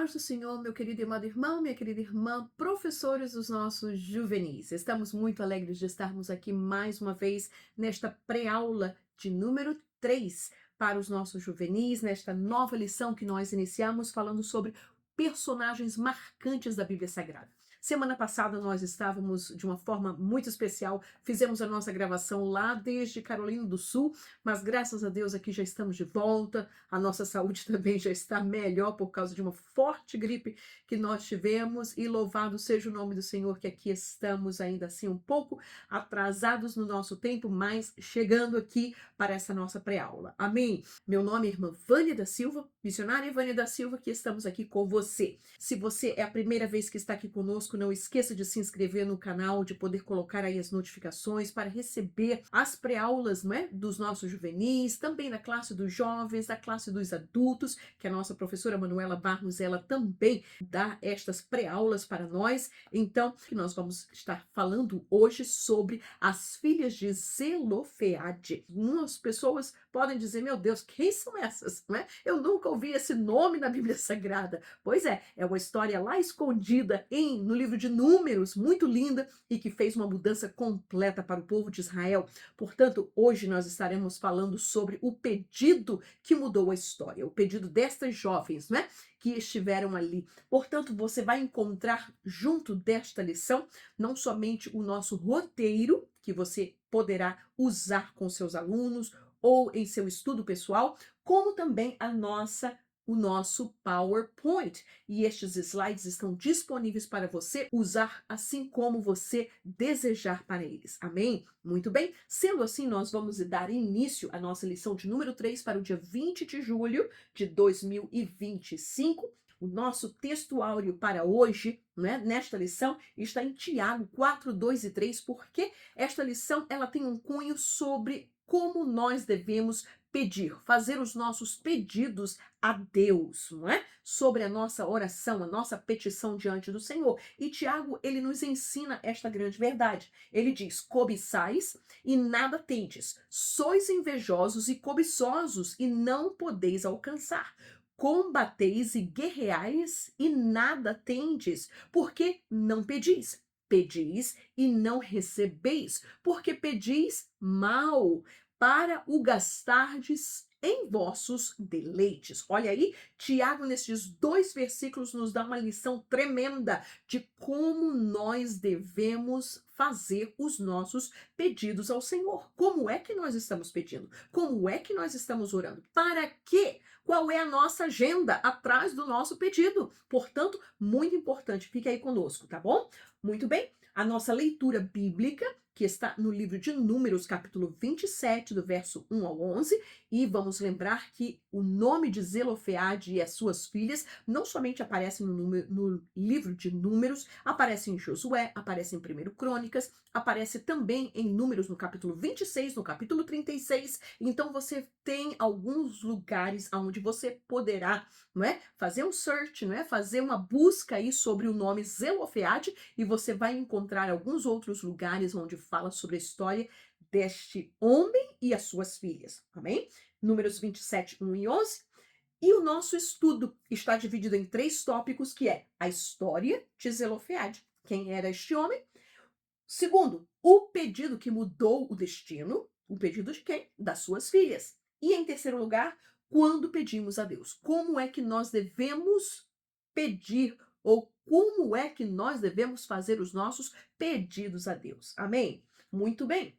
paz do Senhor, meu querido e amado irmão, minha querida irmã, professores dos nossos juvenis. Estamos muito alegres de estarmos aqui mais uma vez nesta pré-aula de número 3 para os nossos juvenis, nesta nova lição que nós iniciamos falando sobre personagens marcantes da Bíblia Sagrada. Semana passada nós estávamos de uma forma muito especial, fizemos a nossa gravação lá desde Carolina do Sul, mas graças a Deus aqui já estamos de volta, a nossa saúde também já está melhor por causa de uma forte gripe que nós tivemos e louvado seja o nome do Senhor que aqui estamos ainda assim um pouco atrasados no nosso tempo, mas chegando aqui para essa nossa pré-aula. Amém? Meu nome é irmã Vânia da Silva, missionária Vânia da Silva, que estamos aqui com você. Se você é a primeira vez que está aqui conosco, não esqueça de se inscrever no canal, de poder colocar aí as notificações para receber as pré-aulas, não é, dos nossos juvenis, também da classe dos jovens, da classe dos adultos, que a nossa professora Manuela Barros, ela também dá estas pré-aulas para nós. Então, nós vamos estar falando hoje sobre as filhas de Zelofeade. Umas pessoas podem dizer, meu Deus, quem são essas? Não é? Eu nunca ouvi esse nome na Bíblia Sagrada. Pois é uma história lá escondida no livro de Números, muito linda e que fez uma mudança completa para o povo de Israel. Portanto, hoje nós estaremos falando sobre o pedido que mudou a história, o pedido destas jovens, né, que estiveram ali. Portanto, você vai encontrar junto desta lição não somente o nosso roteiro, que você poderá usar com seus alunos ou em seu estudo pessoal, como também o nosso PowerPoint. E estes slides estão disponíveis para você usar assim como você desejar para eles. Amém? Muito bem. Sendo assim, nós vamos dar início à nossa lição de número 3 para o dia 20 de julho de 2025. O nosso texto áureo para hoje, né, nesta lição, está em Tiago 4, 2 e 3, porque esta lição ela tem um cunho sobre como nós devemos pedir, fazer os nossos pedidos a Deus, não é? Sobre a nossa oração, a nossa petição diante do Senhor. E Tiago, ele nos ensina esta grande verdade. Ele diz, cobiçais e nada tendes, sois invejosos e cobiçosos e não podeis alcançar. Combateis e guerreais e nada tendes, porque não pedis. Pedis e não recebeis, porque pedis mal, para o gastardes em vossos deleites. Olha aí, Tiago, nesses 2 versículos, nos dá uma lição tremenda de como nós devemos fazer os nossos pedidos ao Senhor. Como é que nós estamos pedindo? Como é que nós estamos orando? Para quê? Qual é a nossa agenda atrás do nosso pedido? Portanto, muito importante, fique aí conosco, tá bom? Muito bem, a nossa leitura bíblica, que está no livro de Números, capítulo 27, do verso 1 ao 11, e vamos lembrar que o nome de Zelofeade e as suas filhas não somente aparece no livro de Números, aparece em Josué, aparece em 1 Crônicas, aparece também em Números no capítulo 26, no capítulo 36, então você tem alguns lugares onde você poderá, não é, fazer um search, não é, fazer uma busca aí sobre o nome Zelofeade e você vai encontrar alguns outros lugares onde fala sobre a história deste homem e as suas filhas, amém? Números 27, 1 e 11. E o nosso estudo está dividido em 3 tópicos, que é a história de Zelofeade. Quem era este homem? Segundo, o pedido que mudou o destino. O pedido de quem? Das suas filhas. E em terceiro lugar, quando pedimos a Deus. Como é que nós devemos pedir ou como é que nós devemos fazer os nossos pedidos a Deus. Amém? Muito bem.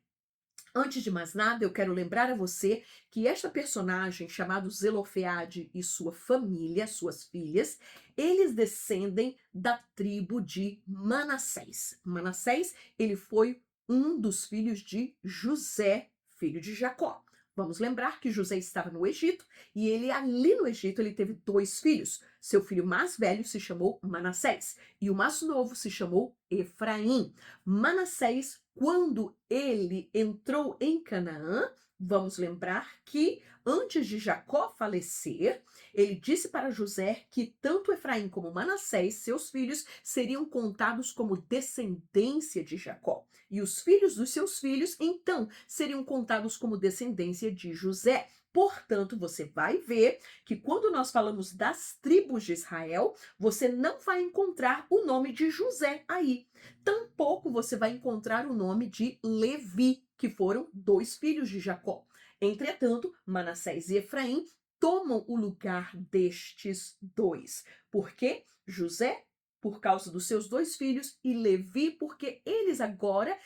Antes de mais nada, eu quero lembrar a você que esta personagem, chamado Zelofeade e sua família, suas filhas, eles descendem da tribo de Manassés. Manassés, ele foi um dos filhos de José, filho de Jacó. Vamos lembrar que José estava no Egito e ele ali no Egito ele teve 2 filhos. Seu filho mais velho se chamou Manassés e o mais novo se chamou Efraim. Manassés, quando ele entrou em Canaã, vamos lembrar que antes de Jacó falecer, ele disse para José que tanto Efraim como Manassés, seus filhos, seriam contados como descendência de Jacó. E os filhos dos seus filhos, então, seriam contados como descendência de José. Portanto, você vai ver que quando nós falamos das tribos de Israel, você não vai encontrar o nome de José aí. Tampouco você vai encontrar o nome de Levi, que foram dois filhos de Jacó. Entretanto, Manassés e Efraim tomam o lugar destes dois. Por quê? José, por causa dos seus dois filhos, e Levi, porque eles agora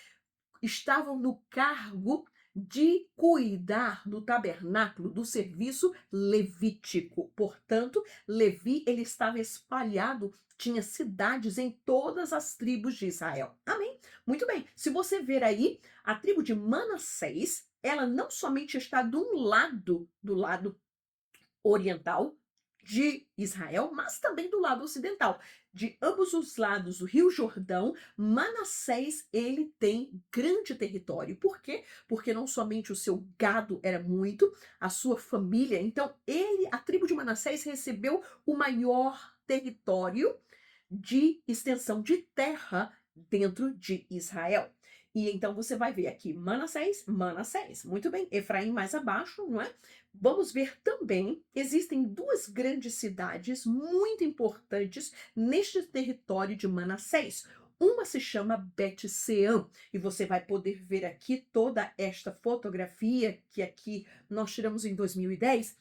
estavam no cargo de cuidar do tabernáculo, do serviço levítico. Portanto, Levi, ele estava espalhado, tinha cidades em todas as tribos de Israel. Amém? Muito bem. Se você ver aí, a tribo de Manassés, ela não somente está do lado oriental de Israel, mas também do lado ocidental. De ambos os lados do Rio Jordão, Manassés, ele tem grande território. Por quê? Porque não somente o seu gado era muito, a sua família, então a tribo de Manassés recebeu o maior território de extensão de terra dentro de Israel. E então você vai ver aqui Manassés, Manassés. Muito bem, Efraim mais abaixo, não é? Vamos ver também, existem duas grandes cidades muito importantes neste território de Manassés. Uma se chama Bet-Sean, e você vai poder ver aqui toda esta fotografia que aqui nós tiramos em 2010.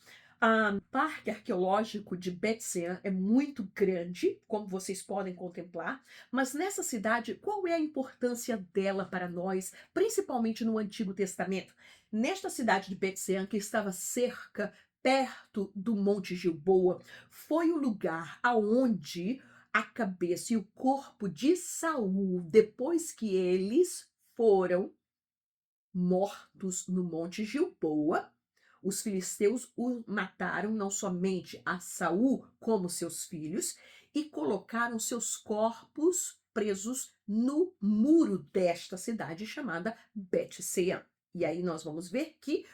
O Parque Arqueológico de Bet-Sean é muito grande, como vocês podem contemplar, mas nessa cidade, qual é a importância dela para nós, principalmente no Antigo Testamento? Nesta cidade de Bet-Sean, que estava perto do Monte Gilboa, foi o lugar aonde a cabeça e o corpo de Saul, depois que eles foram mortos no Monte Gilboa, os filisteus o mataram não somente a Saul como seus filhos e colocaram seus corpos presos no muro desta cidade chamada Bet-Sean. E aí nós vamos ver que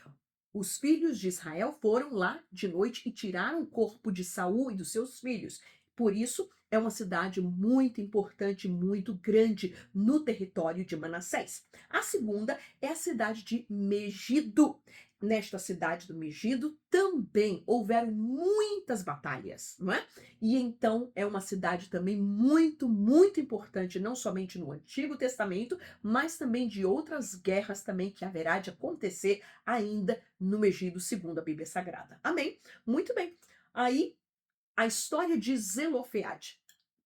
os filhos de Israel foram lá de noite e tiraram o corpo de Saul e dos seus filhos. Por isso, é uma cidade muito importante, muito grande no território de Manassés. A segunda é a cidade de Megido. Nesta cidade do Megido também houveram muitas batalhas, não é? E então é uma cidade também muito, muito importante, não somente no Antigo Testamento, mas também de outras guerras também que haverá de acontecer ainda no Megido, segundo a Bíblia Sagrada. Amém? Muito bem. Aí, a história de Zelofeade.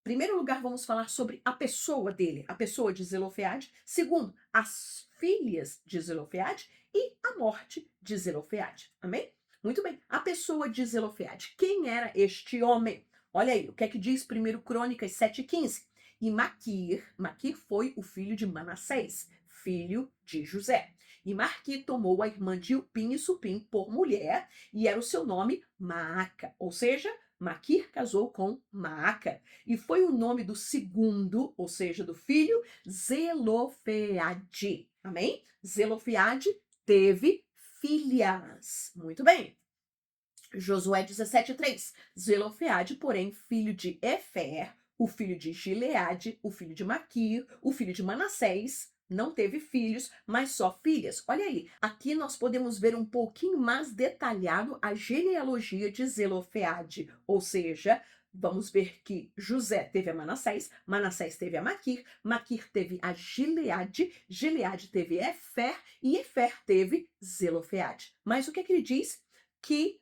Em primeiro lugar, vamos falar sobre a pessoa dele, a pessoa de Zelofeade. Segundo, as filhas de Zelofeade e a morte de Zelofeade. Amém? Muito bem. A pessoa de Zelofeade. Quem era este homem? Olha aí, o que é que diz 1 Crônicas 7,15? E Maquir foi o filho de Manassés, filho de José. E Marqui tomou a irmã de Upim e Supim por mulher, e era o seu nome Maaca, ou seja, Maquir casou com Maaca, e foi o nome do segundo, ou seja, do filho, Zelofeade. Amém? Zelofeade teve filhas. Muito bem. Josué 17,3. Zelofeade, porém, filho de Efer, o filho de Gileade, o filho de Maquir, o filho de Manassés, não teve filhos, mas só filhas. Olha aí, aqui nós podemos ver um pouquinho mais detalhado a genealogia de Zelofeade, ou seja, vamos ver que José teve a Manassés, Manassés teve a Maquir, Maquir teve a Gileade, Gileade teve Efer e Efer teve Zelofeade. Mas o que é que ele diz? Que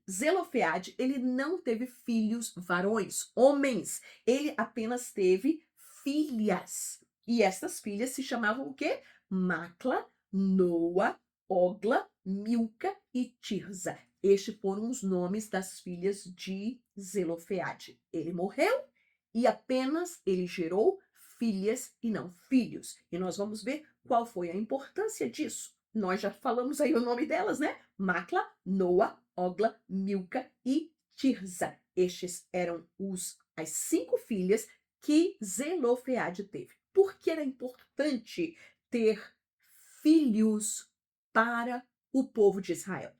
Zelofeade, ele não teve filhos varões, homens. Ele apenas teve filhas. E estas filhas se chamavam o quê? Macla, Noa, Ogla, Milca e Tirza. Estes foram os nomes das filhas de Zelofeade. Ele morreu e apenas ele gerou filhas e não filhos. E nós vamos ver qual foi a importância disso. Nós já falamos aí o nome delas, né? Macla, Noa, Ogla, Milca e Tirza. Estes eram as 5 filhas que Zelofeade teve. Por que era importante ter filhos para o povo de Israel?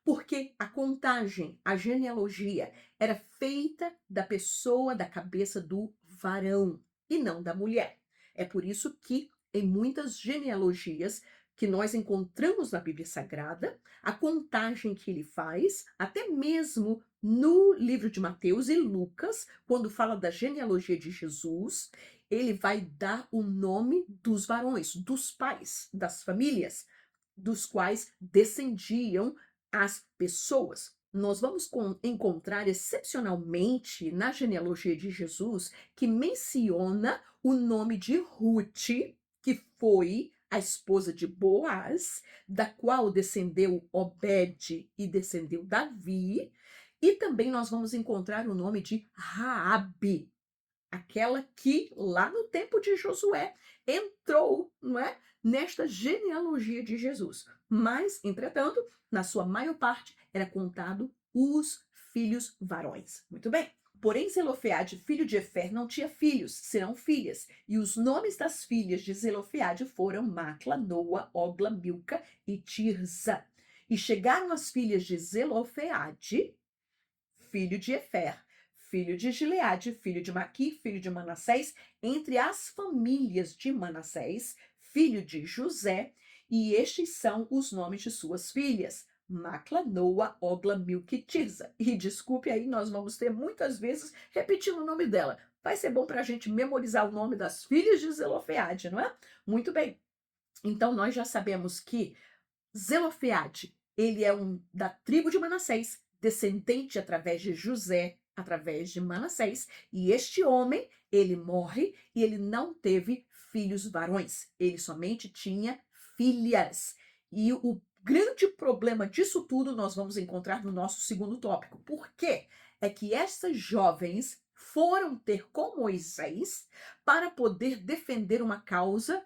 Porque a contagem, a genealogia, era feita da pessoa, da cabeça do varão e não da mulher. É por isso que em muitas genealogias que nós encontramos na Bíblia Sagrada, a contagem que ele faz, até mesmo no livro de Mateus e Lucas, quando fala da genealogia de Jesus, ele vai dar o nome dos varões, dos pais, das famílias, dos quais descendiam as pessoas. Nós vamos encontrar excepcionalmente na genealogia de Jesus que menciona o nome de Ruth, que foi a esposa de Boaz, da qual descendeu Obed e descendeu Davi, e também nós vamos encontrar o nome de Raabe, aquela que lá no tempo de Josué entrou, não é, nesta genealogia de Jesus. Mas, entretanto, na sua maior parte era contado os filhos varões. Muito bem. Porém, Zelofeade, filho de Efer, não tinha filhos, senão filhas. E os nomes das filhas de Zelofeade foram Macla, Noa, Ogla, Milca e Tirza. E chegaram as filhas de Zelofeade, filho de Efer, filho de Gileade, filho de Maqui, filho de Manassés, entre as famílias de Manassés, filho de José, e estes são os nomes de suas filhas: Macla, Noa, Ogla, Milca e Tirza. E desculpe aí, nós vamos ter muitas vezes repetindo o nome dela. Vai ser bom para a gente memorizar o nome das filhas de Zelofeade, não é? Muito bem. Então, nós já sabemos que Zelofeade, ele é da tribo de Manassés, descendente através de José, através de Manassés, e este homem, ele morre e ele não teve filhos varões, ele somente tinha filhas. E o grande problema disso tudo nós vamos encontrar no nosso segundo tópico. Por quê? É que essas jovens foram ter com Moisés para poder defender uma causa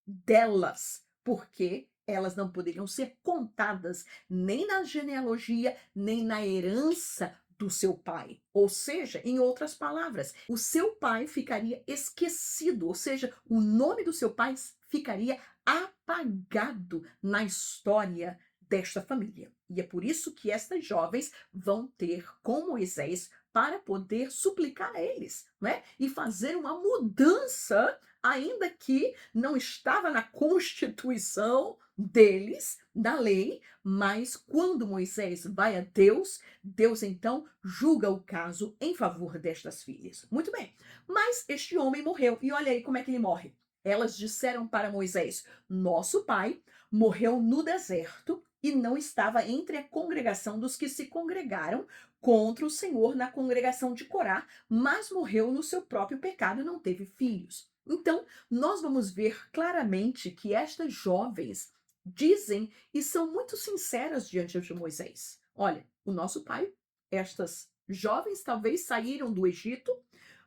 delas, porque elas não poderiam ser contadas nem na genealogia, nem na herança do seu pai. Ou seja, em outras palavras, o seu pai ficaria esquecido, ou seja, o nome do seu pai ficaria apagado na história desta família. E é por isso que estas jovens vão ter com Moisés para poder suplicar a eles, né? E fazer uma mudança, ainda que não estava na constituição deles, da lei, mas quando Moisés vai a Deus, Deus então julga o caso em favor destas filhas. Muito bem, mas este homem morreu, e olha aí como é que ele morre. Elas disseram para Moisés: nosso pai morreu no deserto e não estava entre a congregação dos que se congregaram contra o Senhor na congregação de Corá, mas morreu no seu próprio pecado e não teve filhos. Então, nós vamos ver claramente que estas jovens dizem e são muito sinceras diante de Moisés. Olha, o nosso pai, estas jovens talvez saíram do Egito,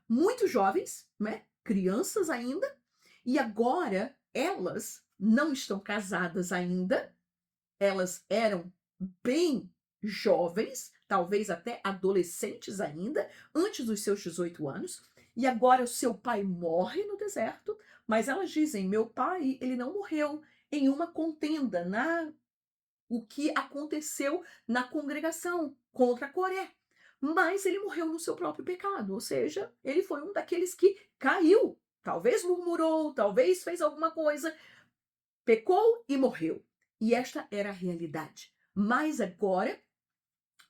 muito jovens, né? Crianças ainda, e agora elas não estão casadas ainda, elas eram bem jovens, talvez até adolescentes ainda, antes dos seus 18 anos, e agora o seu pai morre no deserto, mas elas dizem: meu pai, ele não morreu em uma contenda, o que aconteceu na congregação contra Coré, mas ele morreu no seu próprio pecado, ou seja, ele foi um daqueles que caiu, talvez murmurou, talvez fez alguma coisa, pecou e morreu. E esta era a realidade. Mas agora,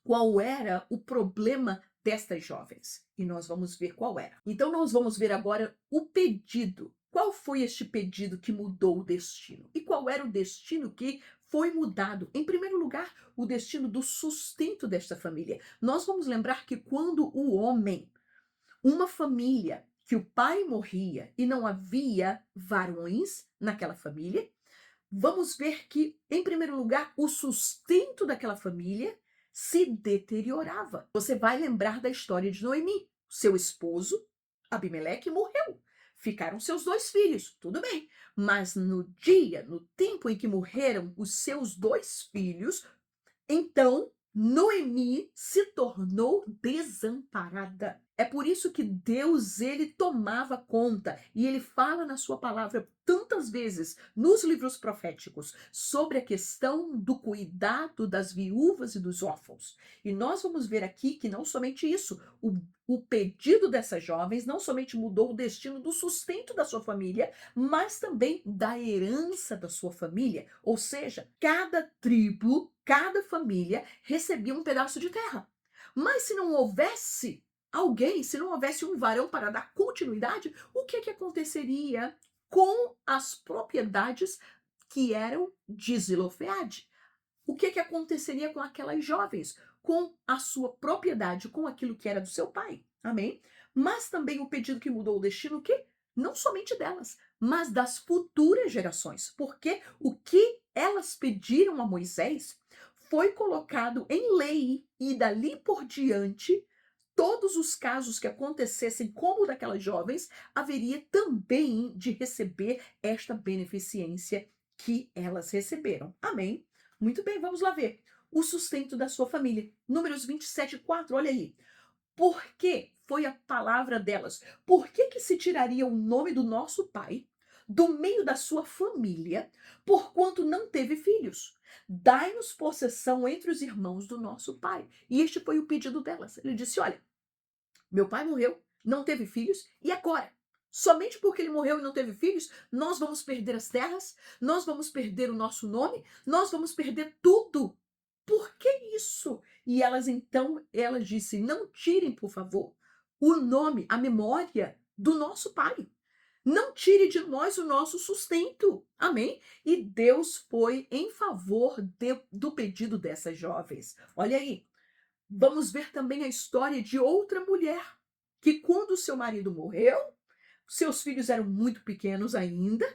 qual era o problema destas jovens? E nós vamos ver qual era. Então, nós vamos ver agora o pedido. Qual foi este pedido que mudou o destino? E qual era o destino que foi mudado? Em primeiro lugar, o destino do sustento desta família. Nós vamos lembrar que quando o homem, uma família, que o pai morria e não havia varões naquela família, vamos ver que, em primeiro lugar, o sustento daquela família se deteriorava. Você vai lembrar da história de Noemi. Seu esposo, Abimeleque, morreu. Ficaram seus 2 filhos, tudo bem. Mas no tempo em que morreram os seus 2 filhos, então Noemi se tornou desamparada. É por isso que Deus, ele tomava conta, e ele fala na sua palavra tantas vezes nos livros proféticos sobre a questão do cuidado das viúvas e dos órfãos. E nós vamos ver aqui que não somente isso, o pedido dessas jovens não somente mudou o destino do sustento da sua família, mas também da herança da sua família. Ou seja, cada tribo, cada família recebia um pedaço de terra. Mas se não houvesse alguém, se não houvesse um varão para dar continuidade, o que que aconteceria com as propriedades que eram de Zelofeade? O que que aconteceria com aquelas jovens, com a sua propriedade, com aquilo que era do seu pai? Amém? Mas também o pedido que mudou o destino, o quê? Não somente delas, mas das futuras gerações. Porque o que elas pediram a Moisés foi colocado em lei e dali por diante todos os casos que acontecessem como o daquelas jovens, haveria também de receber esta beneficência que elas receberam. Amém? Muito bem, vamos lá ver. O sustento da sua família. Números 27:4, olha aí. Por que foi a palavra delas? Por que que se tiraria o nome do nosso pai do meio da sua família, porquanto não teve filhos? Dai-nos possessão entre os irmãos do nosso pai. E este foi o pedido delas. Ele disse: olha, meu pai morreu, não teve filhos, e agora? Somente porque ele morreu e não teve filhos, nós vamos perder as terras, nós vamos perder o nosso nome, nós vamos perder tudo. Por que isso? E elas então, elas disse: não tirem, por favor, o nome, a memória do nosso pai. Não tire de nós o nosso sustento. Amém? E Deus foi em favor do pedido dessas jovens. Olha aí, vamos ver também a história de outra mulher, que quando seu marido morreu, seus filhos eram muito pequenos ainda,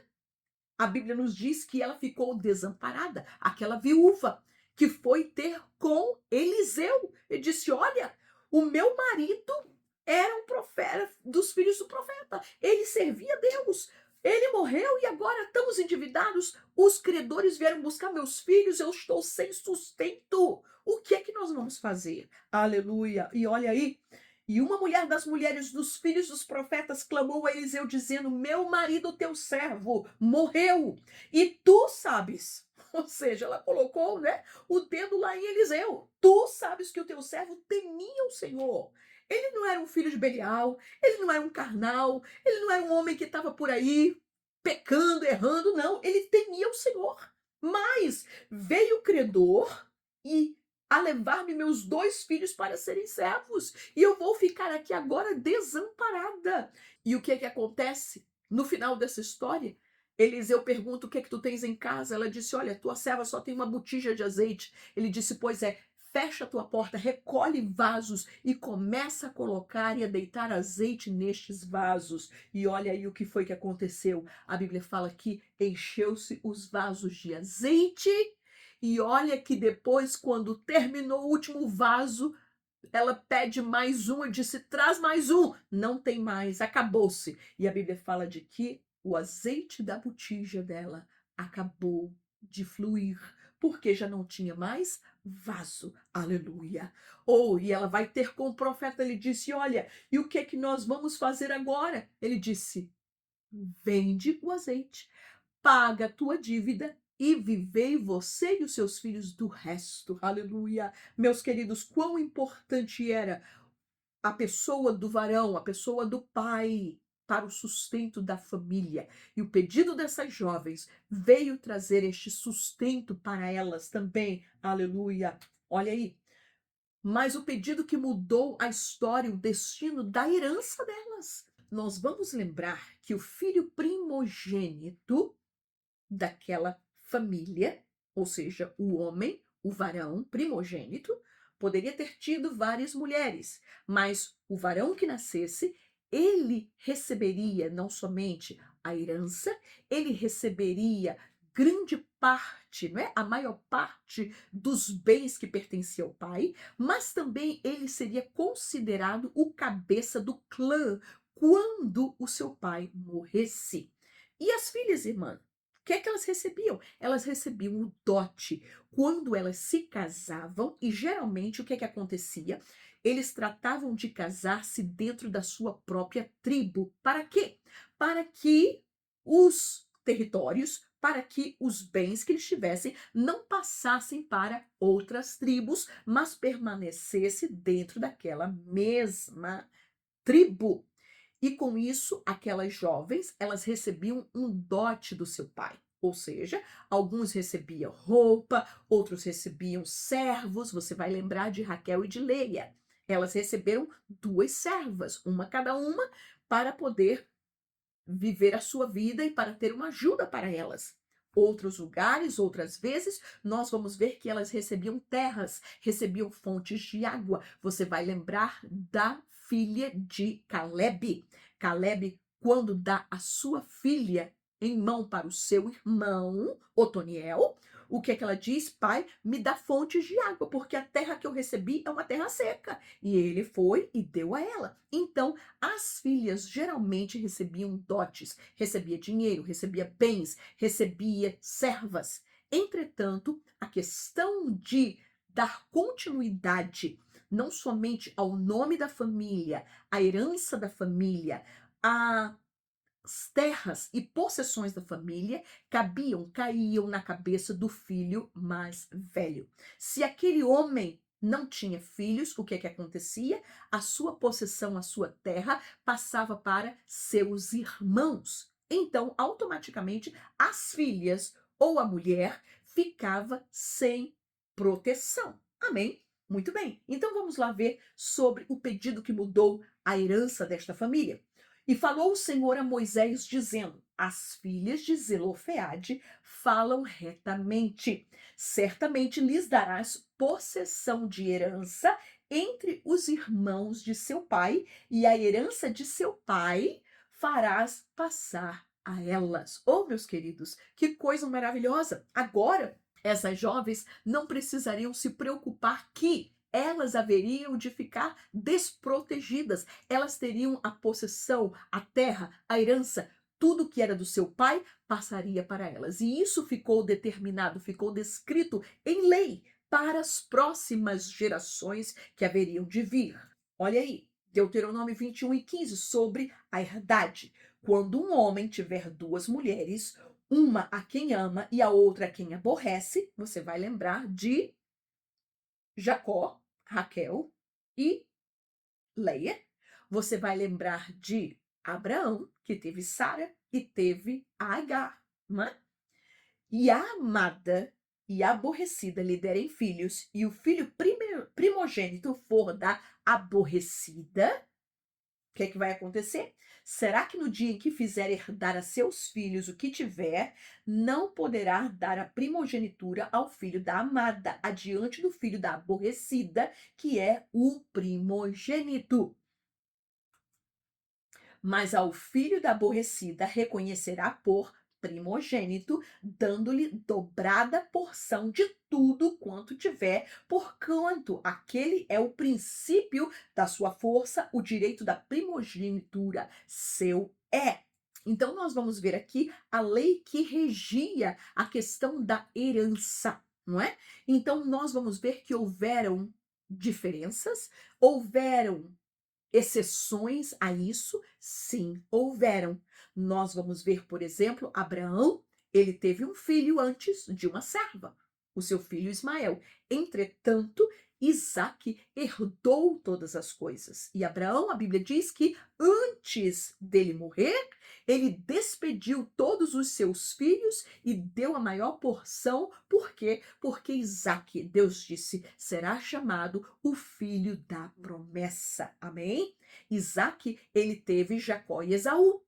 a Bíblia nos diz que ela ficou desamparada, aquela viúva, que foi ter com Eliseu e disse: olha, o meu marido era um profeta, dos filhos do profeta, ele servia a Deus. Ele morreu e agora estamos endividados. Os credores vieram buscar meus filhos, eu estou sem sustento. O que é que nós vamos fazer? Aleluia. E olha aí, e uma mulher das mulheres dos filhos dos profetas clamou a Eliseu, dizendo: meu marido, teu servo, morreu, e tu sabes. Ou seja, ela colocou, né, o dedo lá em Eliseu. Tu sabes que o teu servo temia o Senhor. Ele não era um filho de Belial, ele não era um carnal, ele não era um homem que estava por aí pecando, errando, não. Ele temia o Senhor. Mas veio o credor e a levar-me meus 2 filhos para serem servos, e eu vou ficar aqui agora desamparada. E o que é que acontece? No final dessa história, Eliseu pergunta: o que é que tu tens em casa? Ela disse: olha, tua serva só tem uma botija de azeite. Ele disse: pois é, fecha a tua porta, recolhe vasos e começa a colocar e a deitar azeite nestes vasos. E olha aí o que foi que aconteceu. A Bíblia fala que encheu-se os vasos de azeite. E olha que depois, quando terminou o último vaso, ela pede mais um. Eu disse: traz mais um. Não tem mais, acabou-se. E a Bíblia fala de que o azeite da botija dela acabou de fluir, porque já não tinha mais vaso. Aleluia. E ela vai ter com o profeta. Ele disse: olha, e o que é que nós vamos fazer agora? Ele disse: vende o azeite, paga a tua dívida e vivei você e os seus filhos do resto. Aleluia. Meus queridos, quão importante era a pessoa do varão, a pessoa do pai, para o sustento da família. E o pedido dessas jovens veio trazer este sustento para elas também. Aleluia. Olha aí. Mas o pedido que mudou a história, o destino da herança delas. Nós vamos lembrar que o filho primogênito daquela família, ou seja, o homem, o varão primogênito, poderia ter tido várias mulheres, mas o varão que nascesse, ele receberia não somente a herança, ele receberia grande parte, não é? A maior parte dos bens que pertencia ao pai, mas também ele seria considerado o cabeça do clã quando o seu pai morresse. E as filhas, irmã, o que é que elas recebiam? Elas recebiam o dote quando elas se casavam, e geralmente o que é que acontecia? Eles tratavam de casar-se dentro da sua própria tribo. Para quê? Para que os territórios para que os bens que eles tivessem não passassem para outras tribos, mas permanecesse dentro daquela mesma tribo. E com isso, aquelas jovens, elas recebiam um dote do seu pai. Ou seja, alguns recebiam roupa, outros recebiam servos. Você vai lembrar de Raquel e de Leia. Elas receberam duas servas, uma cada uma, para poder viver a sua vida e para ter uma ajuda para elas. Outros lugares, outras vezes, nós vamos ver que elas recebiam terras, recebiam fontes de água. Você vai lembrar da filha de Caleb. Caleb, quando dá a sua filha em mão para o seu irmão, Otoniel, o que é que ela diz? Pai, me dá fontes de água, porque a terra que eu recebi é uma terra seca. E ele foi e deu a ela. Então, as filhas geralmente recebiam dotes, recebia dinheiro, recebia bens, recebia servas. Entretanto, a questão de dar continuidade não somente ao nome da família, à herança da família, às terras e possessões da família caíam na cabeça do filho mais velho. Se aquele homem não tinha filhos, o que é que acontecia? A sua possessão, a sua terra passava para seus irmãos. Então, automaticamente, as filhas ou a mulher ficava sem proteção. Amém? Muito bem. Então vamos lá ver sobre o pedido que mudou a herança desta família. E falou o Senhor a Moisés, dizendo: as filhas de Zelofeade falam retamente. Certamente lhes darás possessão de herança entre os irmãos de seu pai, e a herança de seu pai farás passar a elas. Oh, meus queridos, que coisa maravilhosa! Agora, essas jovens não precisariam se preocupar que elas haveriam de ficar desprotegidas. Elas teriam a possessão, a terra, a herança, tudo que era do seu pai passaria para elas. E isso ficou determinado, ficou descrito em lei para as próximas gerações que haveriam de vir. Olha aí, Deuteronômio 21:15, sobre a herdade. Quando um homem tiver duas mulheres, uma a quem ama e a outra a quem aborrece, você vai lembrar de Jacó, Raquel e Leia. Você vai lembrar de Abraão, que teve Sara e teve Agar, não é? E a amada e a aborrecida lhe derem filhos, e o filho primogênito for da aborrecida, o que é que vai acontecer? Será que no dia em que fizer herdar a seus filhos o que tiver, não poderá dar a primogenitura ao filho da amada, adiante do filho da aborrecida, que é o primogênito? Mas ao filho da aborrecida reconhecerá por primogênito, dando-lhe dobrada porção de tudo quanto tiver, porquanto aquele é o princípio da sua força, o direito da primogenitura seu é. Então nós vamos ver aqui a lei que regia a questão da herança, não é? Então nós vamos ver que houveram diferenças, houveram exceções a isso? Sim, houveram. Nós vamos ver, por exemplo, Abraão, ele teve um filho antes de uma serva, o seu filho Ismael. Entretanto, Isaque herdou todas as coisas. E Abraão, a Bíblia diz que antes dele morrer, ele despediu todos os seus filhos e deu a maior porção. Por quê? Porque Isaque, Deus disse, será chamado o filho da promessa. Amém? Isaque, ele teve Jacó e Esaú.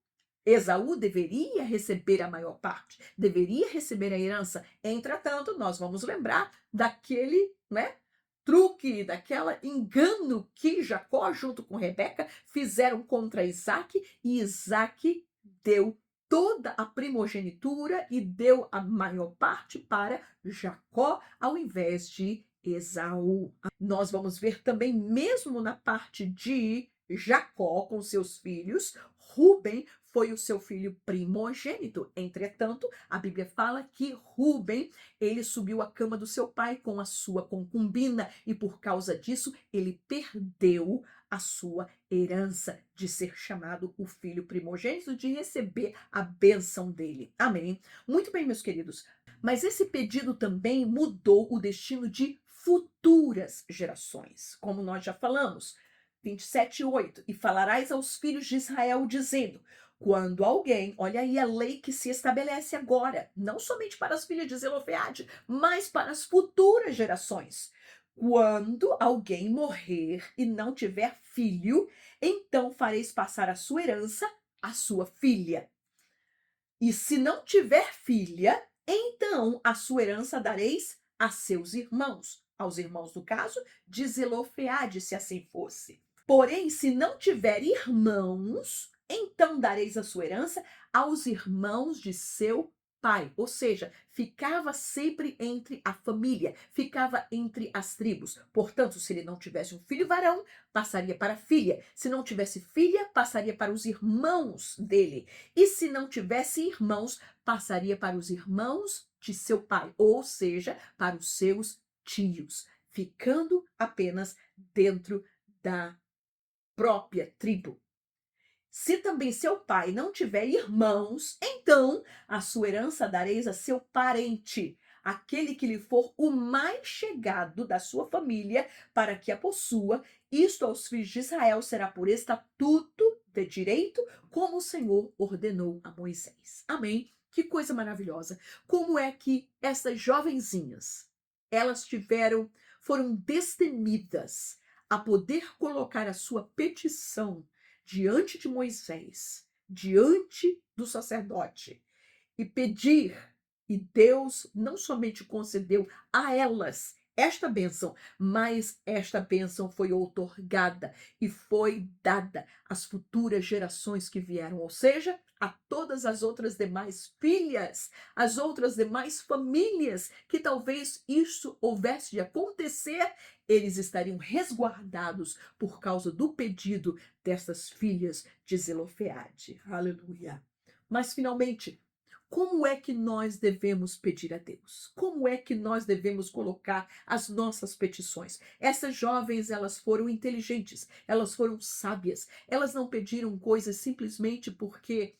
Esaú deveria receber a maior parte, deveria receber a herança. Entretanto, nós vamos lembrar daquele, né, truque, daquela engano que Jacó, junto com Rebeca, fizeram contra Isaque, e Isaque deu toda a primogenitura e deu a maior parte para Jacó, ao invés de Esaú. Nós vamos ver também, mesmo na parte de Jacó com seus filhos, Rúben foi o seu filho primogênito. Entretanto, a Bíblia fala que Rúben, ele subiu à cama do seu pai com a sua concubina, e por causa disso ele perdeu a sua herança, de ser chamado o filho primogênito, de receber a bênção dele. Amém? Muito bem, meus queridos. Mas esse pedido também mudou o destino de futuras gerações, como nós já falamos. 27:8. E falarás aos filhos de Israel, dizendo: quando alguém, olha aí a lei que se estabelece agora, não somente para as filhas de Zelofeade, mas para as futuras gerações. Quando alguém morrer e não tiver filho, então fareis passar a sua herança à sua filha. E se não tiver filha, então a sua herança dareis a seus irmãos. Aos irmãos, no caso, de Zelofeade, se assim fosse. Porém, se não tiver irmãos, então dareis a sua herança aos irmãos de seu pai. Ou seja, ficava sempre entre a família, ficava entre as tribos. Portanto, se ele não tivesse um filho varão, passaria para a filha. Se não tivesse filha, passaria para os irmãos dele. E se não tivesse irmãos, passaria para os irmãos de seu pai, ou seja, para os seus tios, ficando apenas dentro da própria tribo. Se também seu pai não tiver irmãos, então a sua herança dareis a seu parente, aquele que lhe for o mais chegado da sua família, para que a possua. Isto aos filhos de Israel será por estatuto de direito, como o Senhor ordenou a Moisés. Amém? Que coisa maravilhosa. Como é que essas jovenzinhas, elas foram destemidas a poder colocar a sua petição diante de Moisés, diante do sacerdote, e pedir, e Deus não somente concedeu a elas esta bênção, mas esta bênção foi outorgada e foi dada às futuras gerações que vieram, ou seja, a todas as outras demais filhas, as outras demais famílias, que talvez isso houvesse de acontecer, eles estariam resguardados por causa do pedido dessas filhas de Zelofeade. Aleluia. Mas finalmente, como é que nós devemos pedir a Deus? Como é que nós devemos colocar as nossas petições? Essas jovens, elas foram inteligentes, elas foram sábias, elas não pediram coisas simplesmente porque,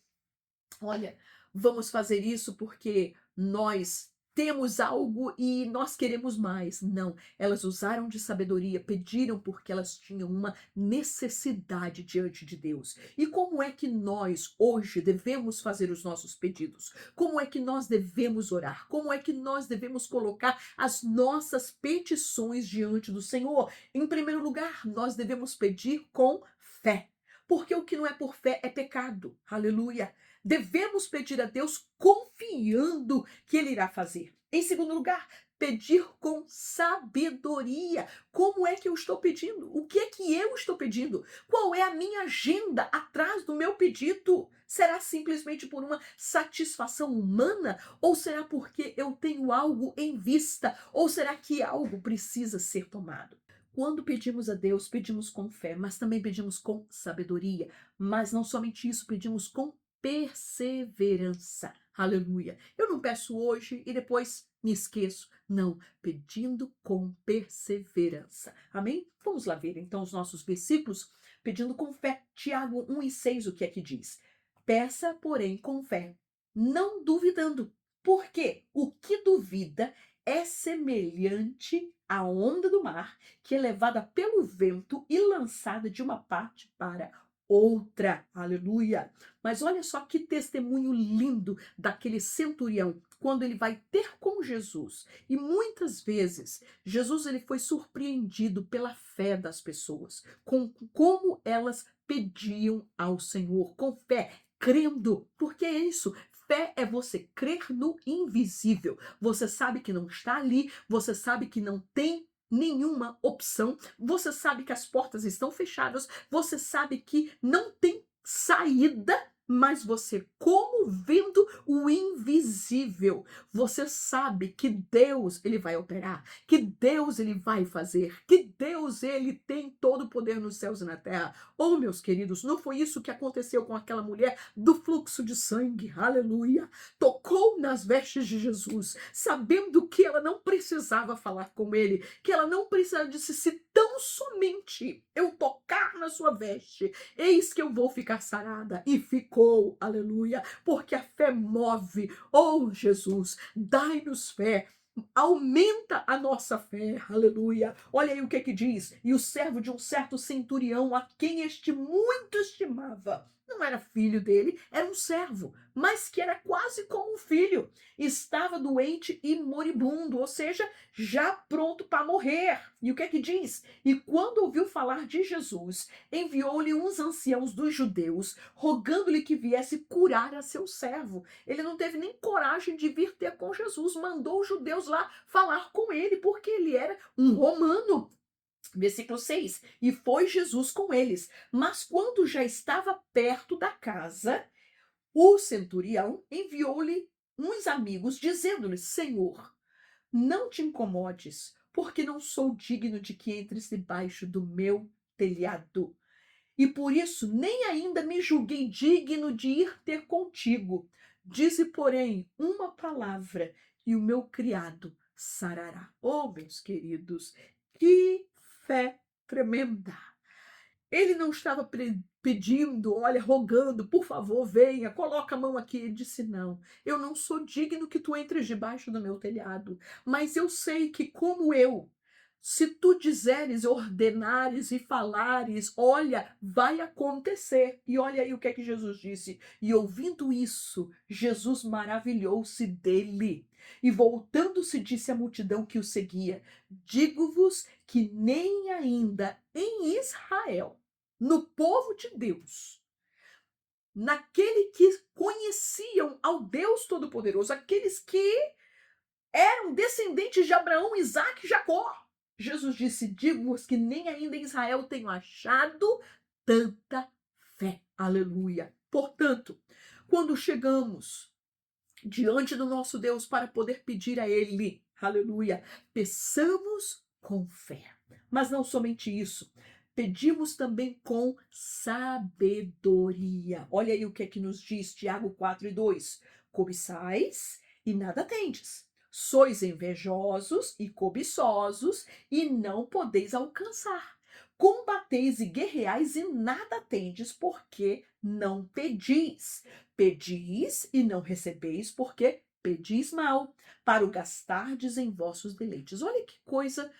olha, vamos fazer isso porque nós temos algo e nós queremos mais. Não, elas usaram de sabedoria, pediram porque elas tinham uma necessidade diante de Deus. E como é que nós hoje devemos fazer os nossos pedidos? Como é que nós devemos orar? Como é que nós devemos colocar as nossas petições diante do Senhor? Em primeiro lugar, nós devemos pedir com fé. Porque o que não é por fé é pecado. Aleluia. Devemos pedir a Deus confiando que Ele irá fazer. Em segundo lugar, pedir com sabedoria. Como é que eu estou pedindo? O que é que eu estou pedindo? Qual é a minha agenda atrás do meu pedido? Será simplesmente por uma satisfação humana? Ou será porque eu tenho algo em vista? Ou será que algo precisa ser tomado? Quando pedimos a Deus, pedimos com fé, mas também pedimos com sabedoria. Mas não somente isso, pedimos com perseverança. Aleluia. Eu não peço hoje e depois me esqueço. Não, pedindo com perseverança. Amém? Vamos lá ver então os nossos versículos, pedindo com fé. Tiago 1:6, o que é que diz? Peça, porém, com fé, não duvidando. Porque o que duvida é semelhante à onda do mar, que é levada pelo vento e lançada de uma parte para outra. Aleluia. Mas olha só que testemunho lindo daquele centurião quando ele vai ter com Jesus. E muitas vezes Jesus ele foi surpreendido pela fé das pessoas, com como elas pediam ao Senhor, com fé, crendo, porque é isso. Fé é você crer no invisível. Você sabe que não está ali, você sabe que não tem nenhuma opção, você sabe que as portas estão fechadas, você sabe que não tem saída, mas você, como vendo o invisível, você sabe que Deus ele vai operar, que Deus ele vai fazer, que Deus ele tem todo o poder nos céus e na terra. Oh, meus queridos, não foi isso que aconteceu com aquela mulher do fluxo de sangue? Aleluia! Tocou nas vestes de Jesus, sabendo que ela não precisava falar com ele, que ela não precisava, disse, se tão somente eu tocar na sua veste, eis que eu vou ficar sarada. E ficou, aleluia, porque a fé move. Oh, Jesus, dai-nos fé. Aumenta a nossa fé, aleluia. Olha aí o que diz. E o servo de um certo centurião, a quem este muito estimava, não era filho dele, era um servo, mas que era quase como um filho. Estava doente e moribundo, ou seja, já pronto para morrer. E o que diz? E quando ouviu falar de Jesus, enviou-lhe uns anciãos dos judeus, rogando-lhe que viesse curar a seu servo. Ele não teve nem coragem de vir ter com Jesus, mandou os judeus lá falar com ele, porque ele era um romano. Versículo 6. E foi Jesus com eles. Mas quando já estava perto da casa, o centurião enviou-lhe uns amigos, dizendo-lhe: Senhor, não te incomodes, porque não sou digno de que entres debaixo do meu telhado. E por isso nem ainda me julguei digno de ir ter contigo. Dize, porém, uma palavra, e o meu criado sarará. Oh, meus queridos, que fé tremenda! Ele não estava pedindo, olha, rogando, por favor, venha, coloca a mão aqui. Ele disse: não, eu não sou digno que tu entres debaixo do meu telhado, mas eu sei que, como eu, se tu dizeres, ordenares e falares, olha, vai acontecer. E olha aí o que Jesus disse. E ouvindo isso, Jesus maravilhou-se dele. E voltando-se, disse à multidão que o seguia: digo-vos que nem ainda em Israel, no povo de Deus, naquele que conheciam ao Deus Todo-Poderoso, aqueles que eram descendentes de Abraão, Isaque e Jacó. Jesus disse: digo-vos que nem ainda em Israel tenho achado tanta fé. Aleluia. Portanto, quando chegamos diante do nosso Deus para poder pedir a Ele, aleluia, peçamos com fé. Mas não somente isso, pedimos também com sabedoria. Olha aí o que nos diz Tiago 4:2. Cobiçais e nada tendes. Sois invejosos e cobiçosos e não podeis alcançar. Combateis e guerreais e nada tendes, porque não pedis. Pedis e não recebeis, porque pedis mal, para o gastardes em vossos deleites. Olha que coisa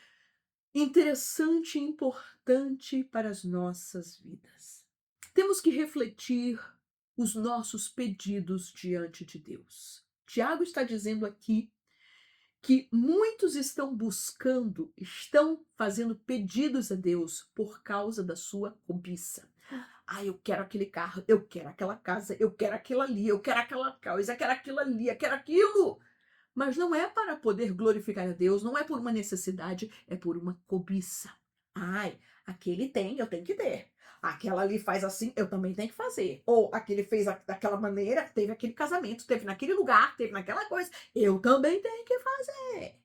interessante e importante para as nossas vidas. Temos que refletir os nossos pedidos diante de Deus. Tiago está dizendo aqui que muitos estão fazendo pedidos a Deus por causa da sua cobiça. Ah, eu quero aquele carro, eu quero aquela casa, eu quero aquilo ali, eu quero aquela coisa, eu quero aquilo ali, eu quero aquilo. Mas não é para poder glorificar a Deus, não é por uma necessidade, é por uma cobiça. Ai, aquele tem, eu tenho que ter. Aquela ali faz assim, eu também tenho que fazer. Ou aquele fez daquela maneira, teve aquele casamento, teve naquele lugar, teve naquela coisa, eu também tenho que fazer.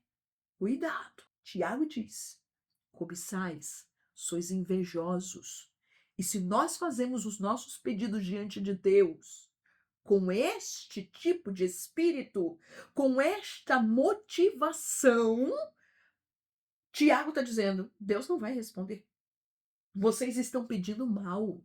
Cuidado. Tiago diz: cobiçais, sois invejosos. E se nós fazemos os nossos pedidos diante de Deus com este tipo de espírito, com esta motivação, Tiago está dizendo: Deus não vai responder. Vocês estão pedindo mal.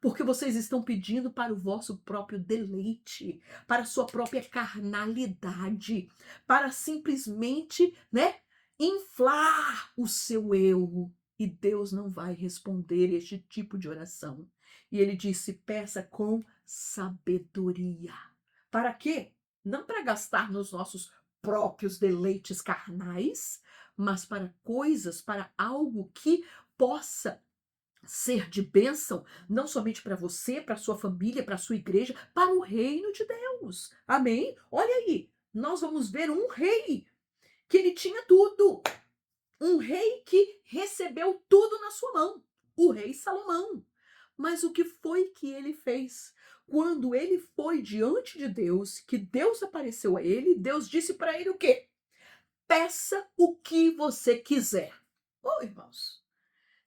Porque vocês estão pedindo para o vosso próprio deleite, para a sua própria carnalidade, para simplesmente, né, inflar o seu eu. E Deus não vai responder este tipo de oração. E ele disse: peça com sabedoria. Para quê? Não para gastar nos nossos próprios deleites carnais, mas para coisas, para algo que possa ser de bênção, não somente para você, para sua família, para sua igreja, para o reino de Deus. Amém? Olha aí, nós vamos ver um rei que ele tinha tudo. Um rei que recebeu tudo na sua mão. O rei Salomão. Mas o que foi que ele fez? quando ele foi diante de Deus, que Deus apareceu a ele, Deus disse para ele o quê? Peça o que você quiser. Ô, irmãos,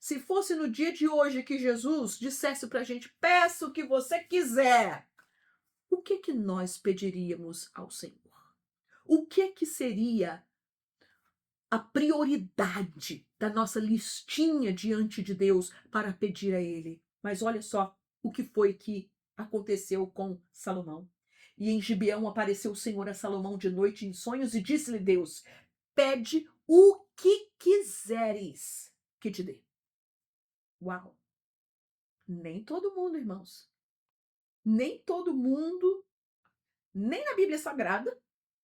se fosse no dia de hoje que Jesus dissesse para a gente, peça o que você quiser, o que que nós pediríamos ao Senhor? O que que seria a prioridade da nossa listinha diante de Deus para pedir a Ele? Mas olha só o que foi que aconteceu com Salomão. E em Gibeão apareceu o Senhor a Salomão de noite em sonhos e disse-lhe Deus, pede o que quiseres que te dê. Uau! Nem todo mundo, irmãos. Nem todo mundo, nem na Bíblia Sagrada,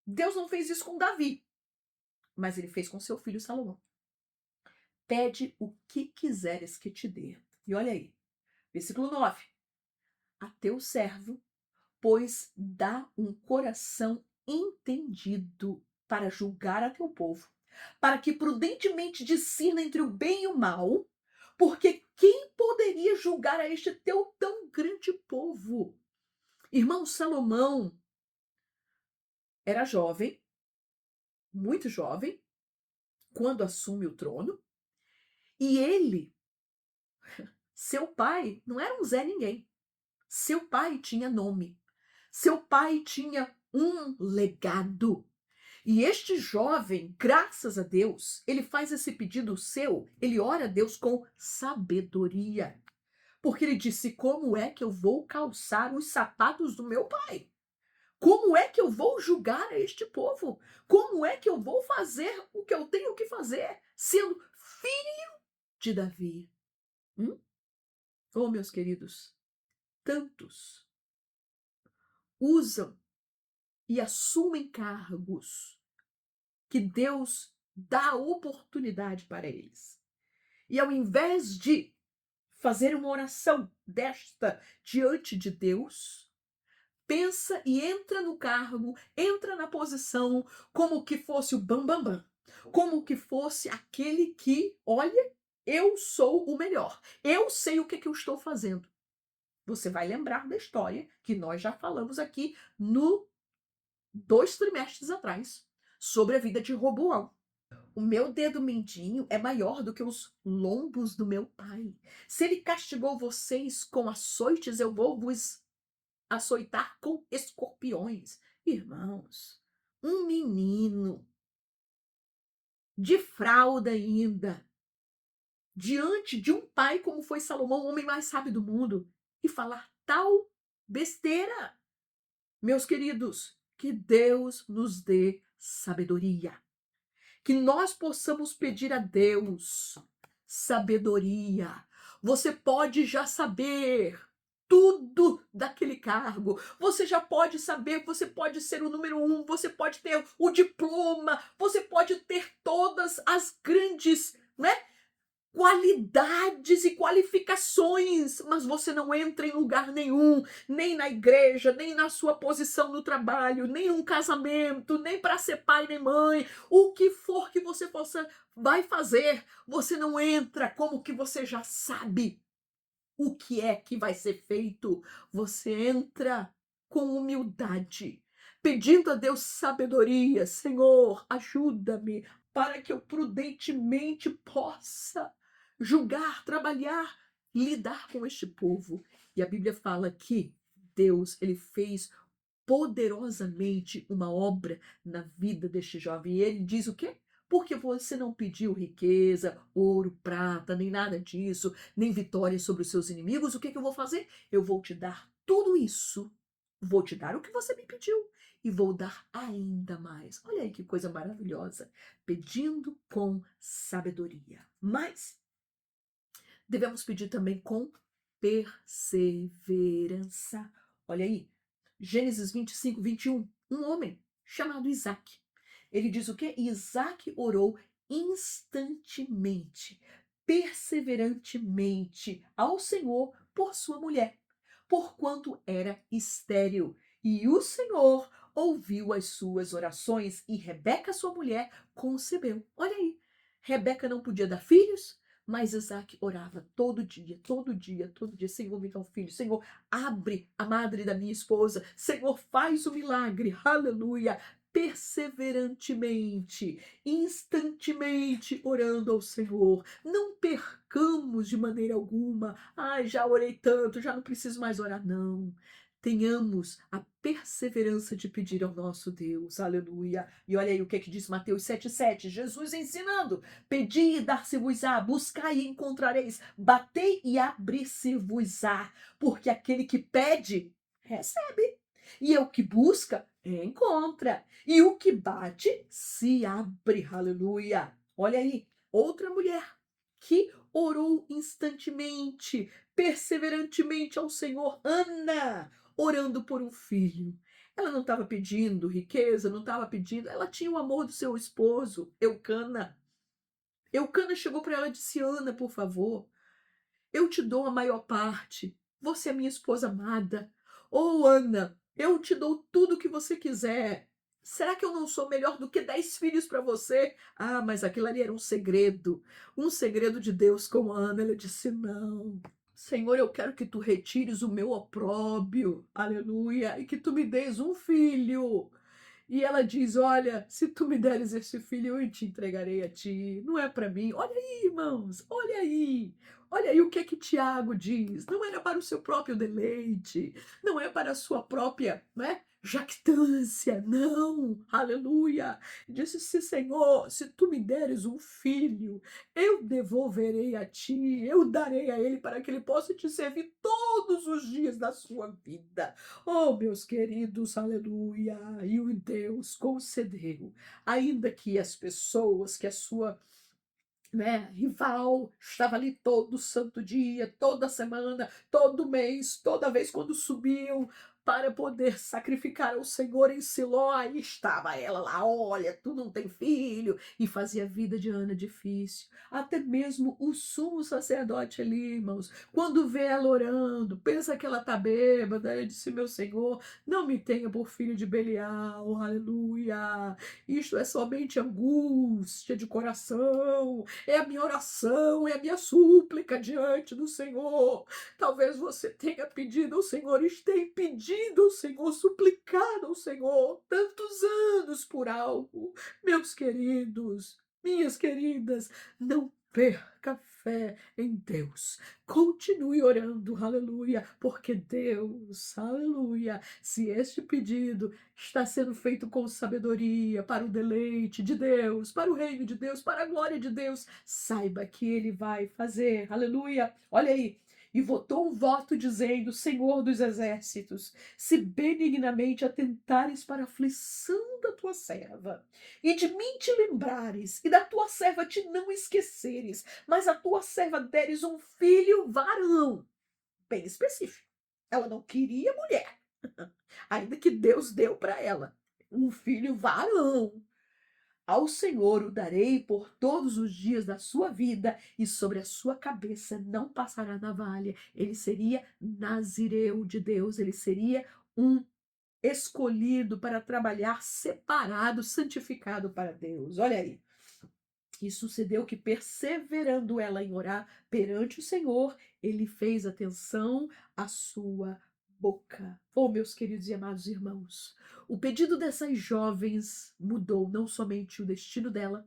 Deus não fez isso com Davi. Mas ele fez com seu filho Salomão. Pede o que quiseres que te dê. E olha aí, versículo 9. A teu servo, pois dá um coração entendido para julgar a teu povo, para que prudentemente discirna entre o bem e o mal, porque quem poderia julgar a este teu tão grande povo? Irmão, Salomão era jovem, muito jovem, quando assume o trono, e ele, seu pai, não era um Zé Ninguém. Seu pai tinha nome. Seu pai tinha um legado. E este jovem, graças a Deus, ele faz esse pedido seu, ele ora a Deus com sabedoria. Porque ele disse: como é que eu vou calçar os sapatos do meu pai? Como é que eu vou julgar a este povo? Como é que eu vou fazer o que eu tenho que fazer, sendo filho de Davi? Oh, meus queridos, tantos usam e assumem cargos que Deus dá oportunidade para eles. E ao invés de fazer uma oração desta diante de Deus, pensa e entra no cargo, entra na posição como que fosse o bambambam, como que fosse aquele que, olha, eu sou o melhor, eu sei o que, que eu estou fazendo. Você vai lembrar da história que nós já falamos aqui no 2 trimestres atrás, sobre a vida de Roboão. O meu dedo mindinho é maior do que os lombos do meu pai. Se ele castigou vocês com açoites, eu vou vos açoitar com escorpiões. Irmãos, um menino de fralda ainda, diante de um pai como foi Salomão, o homem mais sábio do mundo, e falar tal besteira. Meus queridos, que Deus nos dê sabedoria. Que nós possamos pedir a Deus sabedoria. Você pode já saber tudo daquele cargo. Você já pode saber, você pode ser o número 1, você pode ter o diploma, você pode ter todas as grandes, né, qualidades e qualificações, mas você não entra em lugar nenhum, nem na igreja, nem na sua posição no trabalho, nem um casamento, nem para ser pai nem mãe, o que for que você vai fazer, você não entra como que você já sabe o que é que vai ser feito. Você entra com humildade, pedindo a Deus sabedoria. Senhor, ajuda-me para que eu prudentemente possa julgar, trabalhar, lidar com este povo. E a Bíblia fala que Deus, ele fez poderosamente uma obra na vida deste jovem. E ele diz o quê? Porque você não pediu riqueza, ouro, prata, nem nada disso, nem vitória sobre os seus inimigos. O que que eu vou fazer? Eu vou te dar tudo isso. Vou te dar o que você me pediu e vou dar ainda mais. Olha aí que coisa maravilhosa. Pedindo com sabedoria. Mas devemos pedir também com perseverança. Olha aí, Gênesis 25, 21. Um homem chamado Isaac. Ele diz o quê? Isaac orou instantemente, perseverantemente ao Senhor por sua mulher, porquanto era estéril. E o Senhor ouviu as suas orações e Rebeca, sua mulher, concebeu. Olha aí, Rebeca não podia dar filhos, Mas Isaac orava todo dia, todo dia, todo dia. Senhor, me dá um filho. Senhor, abre a madre da minha esposa. Senhor, faz o milagre. Aleluia. Perseverantemente, instantemente orando ao Senhor. Não percamos de maneira alguma. Ai, já orei tanto, já não preciso mais orar. Não. Tenhamos a perseverança de pedir ao nosso Deus. Aleluia. E olha aí o que é que diz Mateus 7,7. Jesus ensinando. Pedi e dar-se-vos-á, buscai e encontrareis, batei e abrir-se-vos-á, porque aquele que pede, recebe, e o que busca, encontra, e o que bate, se abre, aleluia. Olha aí, outra mulher que orou instantemente, perseverantemente ao Senhor, Ana, orando por um filho. Ela não estava pedindo riqueza, não estava pedindo, ela tinha o amor do seu esposo, Eucana. Eucana chegou para ela e disse: Ana, por favor, eu te dou a maior parte. Você é minha esposa amada. Oh, Ana, eu te dou tudo o que você quiser. Será que eu não sou melhor do que 10 filhos para você? Ah, mas aquilo ali era um segredo de Deus com Ana. Ela disse: não. Senhor, eu quero que tu retires o meu opróbio, aleluia, e que tu me des um filho. E ela diz: olha, se tu me deres este filho, eu te entregarei a ti. Não é para mim. Olha aí, irmãos, olha aí. Olha aí o que é que Tiago diz. Não era para o seu próprio deleite, não é para a sua própria, né, jactância, não. Aleluia. Disse: Senhor, se tu me deres um filho, eu devolverei a ti, eu darei a ele para que ele possa te servir todos os dias da sua vida. Oh, meus queridos, aleluia! E o Deus concedeu, ainda que as pessoas, que a sua, né, rival estava ali todo santo dia, toda semana, todo mês, toda vez quando subiam para poder sacrificar ao Senhor em Siló, aí estava ela lá: olha, tu não tem filho, e fazia a vida de Ana difícil. Até mesmo o sumo sacerdote ali, irmãos, quando vê ela orando, pensa que ela está bêbada, ele disse: meu Senhor, não me tenha por filho de Belial, aleluia, isto é somente angústia de coração, é a minha oração, é a minha súplica diante do Senhor. Talvez você tenha pedido ao Senhor, esteja pedindo ao Senhor, suplicado ao Senhor tantos anos por algo. Meus queridos, minhas queridas, não perca fé em Deus. Continue orando, aleluia, porque Deus, aleluia, se este pedido está sendo feito com sabedoria, para o deleite de Deus, para o reino de Deus, para a glória de Deus, saiba que Ele vai fazer, aleluia. Olha aí, e votou um voto dizendo: Senhor dos exércitos, se benignamente atentares para a aflição da tua serva, e de mim te lembrares, e da tua serva te não esqueceres, mas a tua serva deres um filho varão. Bem específico. Ela não queria mulher, ainda que Deus deu para ela um filho varão. Ao Senhor o darei por todos os dias da sua vida, e sobre a sua cabeça não passará navalha. Ele seria nazireu de Deus, ele seria um escolhido para trabalhar separado, santificado para Deus. Olha aí. E sucedeu que, perseverando ela em orar perante o Senhor, ele fez atenção à sua boca. Oh, meus queridos e amados irmãos, o pedido dessas jovens mudou não somente o destino dela,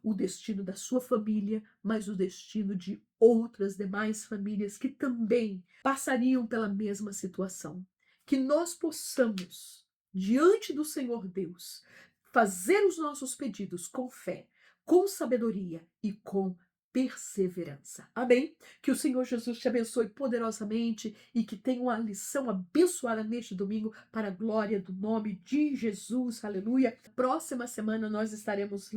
o destino da sua família, mas o destino de outras demais famílias que também passariam pela mesma situação. Que nós possamos, diante do Senhor Deus, fazer os nossos pedidos com fé, com sabedoria e com perseverança. Amém? Que o Senhor Jesus te abençoe poderosamente e que tenha uma lição abençoada neste domingo para a glória do nome de Jesus. Aleluia. Próxima semana nós estaremos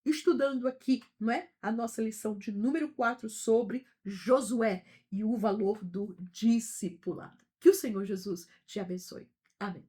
estudando aqui, não é? A nossa lição de número 4 sobre Josué e o valor do discipulado. Que o Senhor Jesus te abençoe. Amém.